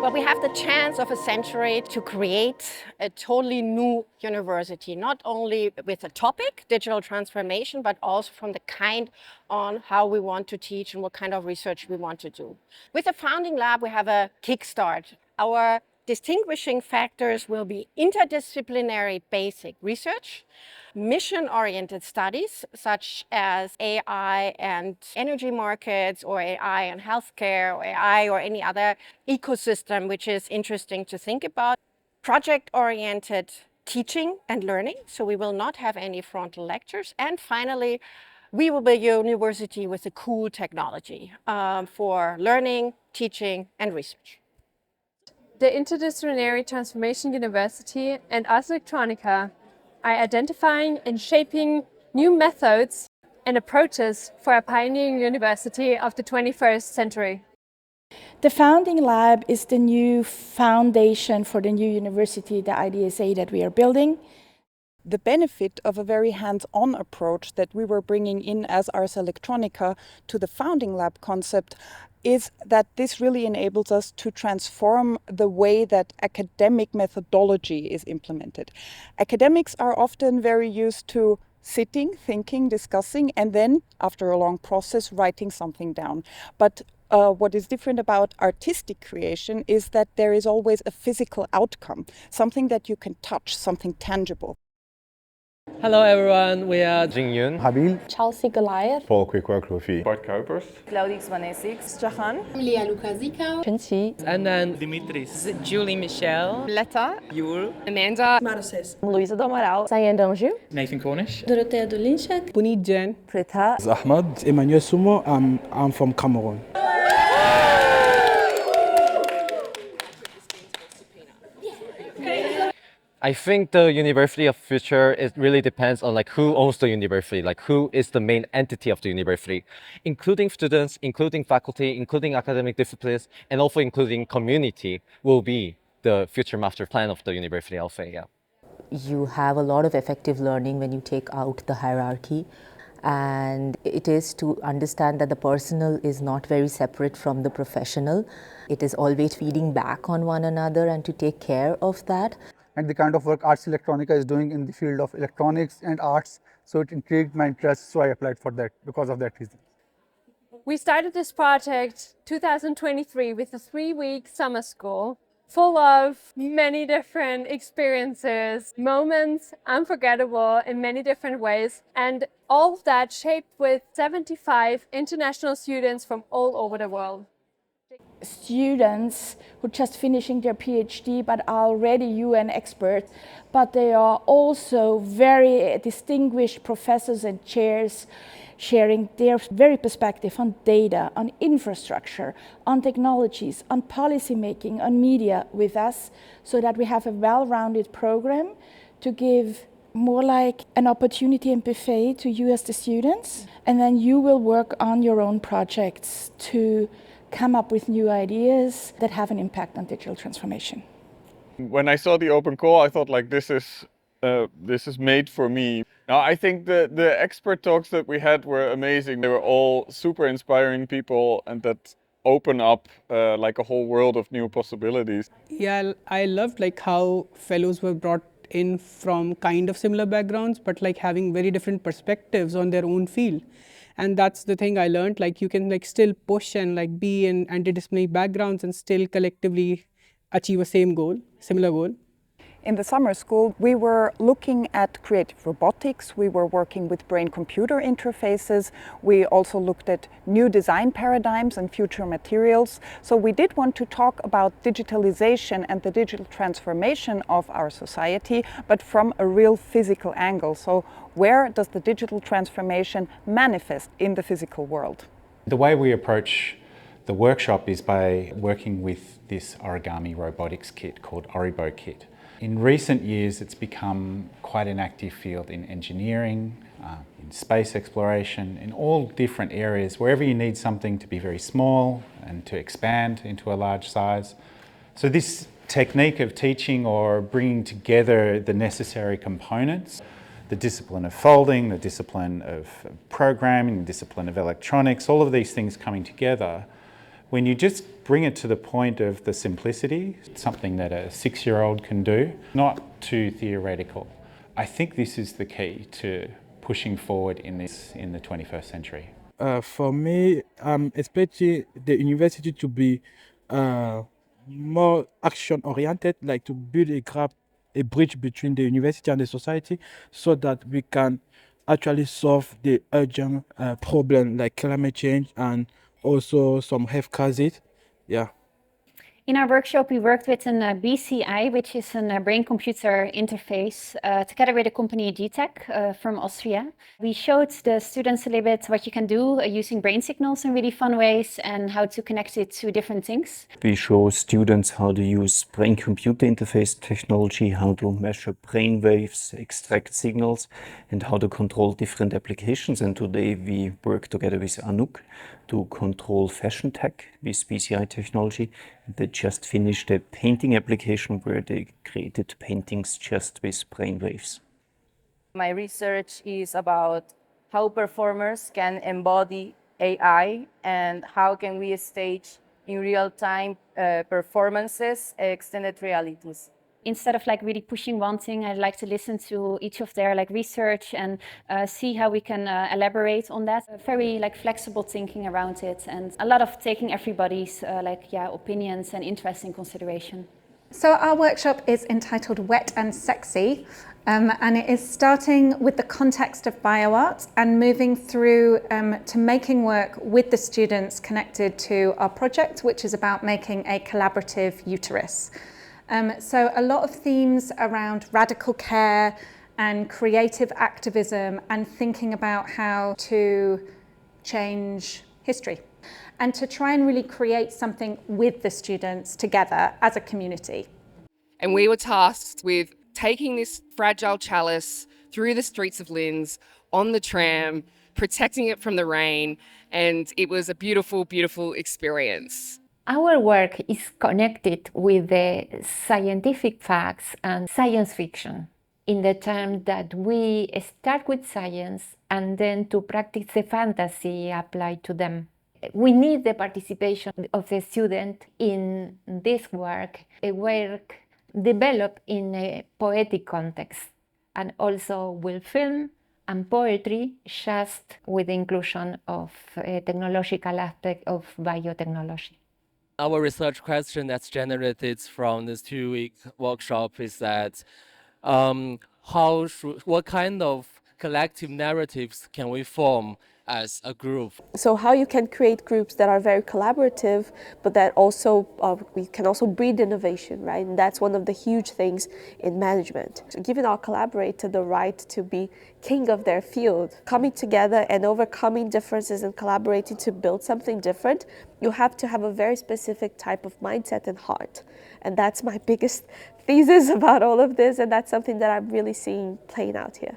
Well, we have the chance of a century to create a totally new university, not only with a topic, digital transformation, but also from the kind on how we want to teach and what kind of research we want to do. With the Founding Lab, we have a kickstart. Our distinguishing factors will be interdisciplinary basic research, mission-oriented studies such as AI and energy markets, or AI and healthcare, or AI or any other ecosystem which is interesting to think about, project-oriented teaching and learning, so we will not have any frontal lectures, and finally, we will be a university with a cool technology for learning, teaching, and research. The Interdisciplinary Transformation University and Ars Electronica are identifying and shaping new methods and approaches for a pioneering university of the 21st century. The Founding Lab is the new foundation for the new university, the IDSA that we are building. The benefit of a very hands-on approach that we were bringing in as Ars Electronica to the Founding Lab concept is that this really enables us to transform the way that academic methodology is implemented. Academics are often very used to sitting, thinking, discussing, and then, after a long process, writing something down. But what is different about artistic creation is that there is always a physical outcome, something that you can touch, something tangible. Hello everyone, we are Jingyun, Habil, Chelsea Goliath, Paul Quick-Rufi, Bart Kuipers, Claudix Vanesix, Jahan, Lia Lukazika, Chenqi, and then Dimitris, Julie Michelle, Letta, Yul, Amanda, Maroses, Luisa Domaral, Sayan Danju, Nathan Cornish, Dorothea Dulinchak, Punit Jain, Pritha, Ahmad, Emmanuel Sumo. I'm from Cameroon. I think the university of future, it really depends on like who owns the university, like who is the main entity of the university, including students, including faculty, including academic disciplines, and also including community will be the future master plan of the university, I'll say, yeah. You have a lot of effective learning when you take out the hierarchy, and it is to understand that the personal is not very separate from the professional. It is always feeding back on one another and to take care of that. And the kind of work Ars Electronica is doing in the field of electronics and arts, so it intrigued my interest, so I applied for that because of that reason. We started this project 2023 with a 3-week summer school full of many different experiences, moments, unforgettable in many different ways, and all of that shaped with 75 international students from all over the world. Students who are just finishing their PhD but are already UN experts, but they are also very distinguished professors and chairs sharing their very perspective on data, on infrastructure, on technologies, on policy making, on media with us, so that we have a well-rounded program to give more like an opportunity and buffet to you as the students, and then you will work on your own projects to come up with new ideas that have an impact on digital transformation. When I saw the open call, I thought like this is made for me. Now I think the expert talks that we had were amazing. They were all super inspiring people, and that open up like a whole world of new possibilities. Yeah, I loved like how fellows were brought in from kind of similar backgrounds, but like having very different perspectives on their own field. And that's the thing I learned, like you can like still push and like be in interdisciplinary backgrounds and still collectively achieve a similar goal. In the summer school, we were looking at creative robotics, we were working with brain-computer interfaces, we also looked at new design paradigms and future materials. So we did want to talk about digitalization and the digital transformation of our society, but from a real physical angle. So where does the digital transformation manifest in the physical world? The way we approach the workshop is by working with this origami robotics kit called Oribo Kit. In recent years, it's become quite an active field in engineering, in space exploration, in all different areas, wherever you need something to be very small and to expand into a large size. So this technique of teaching or bringing together the necessary components, the discipline of folding, the discipline of programming, the discipline of electronics, all of these things coming together, when you just bring it to the point of the simplicity, something that a 6-year-old can do, not too theoretical. I think this is the key to pushing forward in the 21st century. For me, especially the university to be more action-oriented, like to build a bridge between the university and the society so that we can actually solve the urgent problem like climate change and also some health crises. Yeah. In our workshop, we worked with a BCI, which is a brain-computer interface, together with the company GTech from Austria. We showed the students a little bit what you can do using brain signals in really fun ways and how to connect it to different things. We show students how to use brain-computer interface technology, how to measure brain waves, extract signals, and how to control different applications. And today we work together with Anouk to control fashion tech with BCI technology. They just finished a painting application where they created paintings just with brainwaves. My research is about how performers can embody AI and how can we stage in real-time performances, extended realities. Instead of really pushing one thing, I'd like to listen to each of their research and see how we can elaborate on that. Very flexible thinking around it, and a lot of taking everybody's opinions and interest in consideration. So our workshop is entitled Wet and Sexy, and it is starting with the context of bioart and moving through to making work with the students connected to our project, which is about making a collaborative uterus. So a lot of themes around radical care and creative activism and thinking about how to change history and to try and really create something with the students together as a community. And we were tasked with taking this fragile chalice through the streets of Linz on the tram, protecting it from the rain, and it was a beautiful, beautiful experience. Our work is connected with the scientific facts and science fiction, in the term that we start with science and then to practice the fantasy applied to them. We need the participation of the student in this work, a work developed in a poetic context, and also with film and poetry, just with the inclusion of a technological aspect of biotechnology. Our research question that's generated from this 2-week workshop is that what kind of collective narratives can we form as a group? So how you can create groups that are very collaborative, but that also we can also breed innovation, right? And that's one of the huge things in management. So giving our collaborator the right to be king of their field, coming together and overcoming differences and collaborating to build something different, you have to have a very specific type of mindset and heart. And that's my biggest thesis about all of this, and that's something that I'm really seeing playing out here.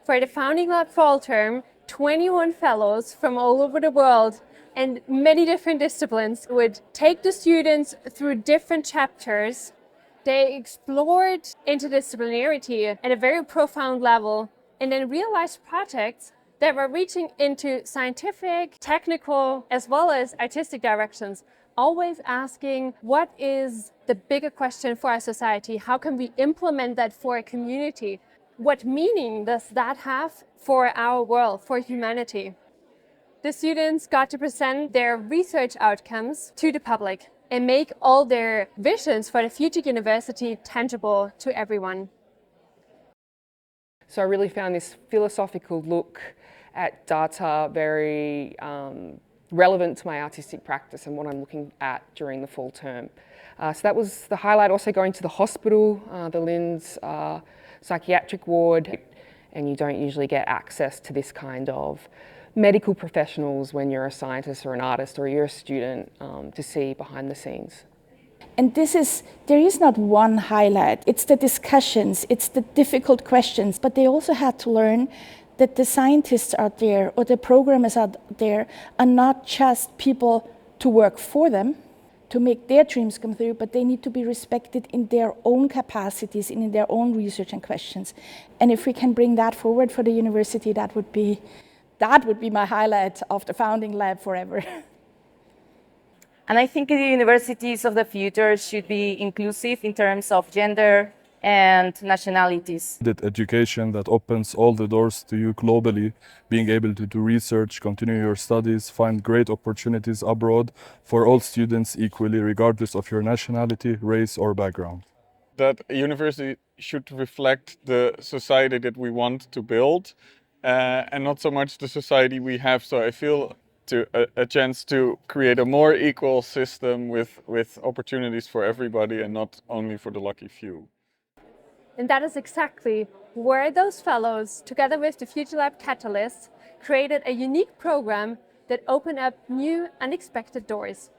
For the Founding Lab fall term, 21 fellows from all over the world and many different disciplines would take the students through different chapters. They explored interdisciplinarity at a very profound level and then realized projects that were reaching into scientific, technical, as well as artistic directions, always asking, what is the bigger question for our society? How can we implement that for a community? What meaning does that have for our world, for humanity? The students got to present their research outcomes to the public and make all their visions for the future university tangible to everyone. So I really found this philosophical look at data very relevant to my artistic practice and what I'm looking at during the fall term. So that was the highlight. Also going to the hospital, the Linz psychiatric ward, and you don't usually get access to this kind of medical professionals when you're a scientist or an artist or you're a student to see behind the scenes. And there is not one highlight. It's the discussions, it's the difficult questions, but they also had to learn that the scientists out there or the programmers out there are not just people to work for them, to make their dreams come through, but they need to be respected in their own capacities and in their own research and questions. And if we can bring that forward for the university, that would be my highlight of the Founding Lab forever. And I think the universities of the future should be inclusive in terms of gender and nationalities. That education that opens all the doors to you globally, being able to do research, continue your studies, find great opportunities abroad for all students equally, regardless of your nationality, race or background. That a university should reflect the society that we want to build and not so much the society we have. So I feel a chance to create a more equal system with opportunities for everybody and not only for the lucky few. And that is exactly where those fellows, together with the Future Lab Catalysts, created a unique program that opened up new unexpected doors.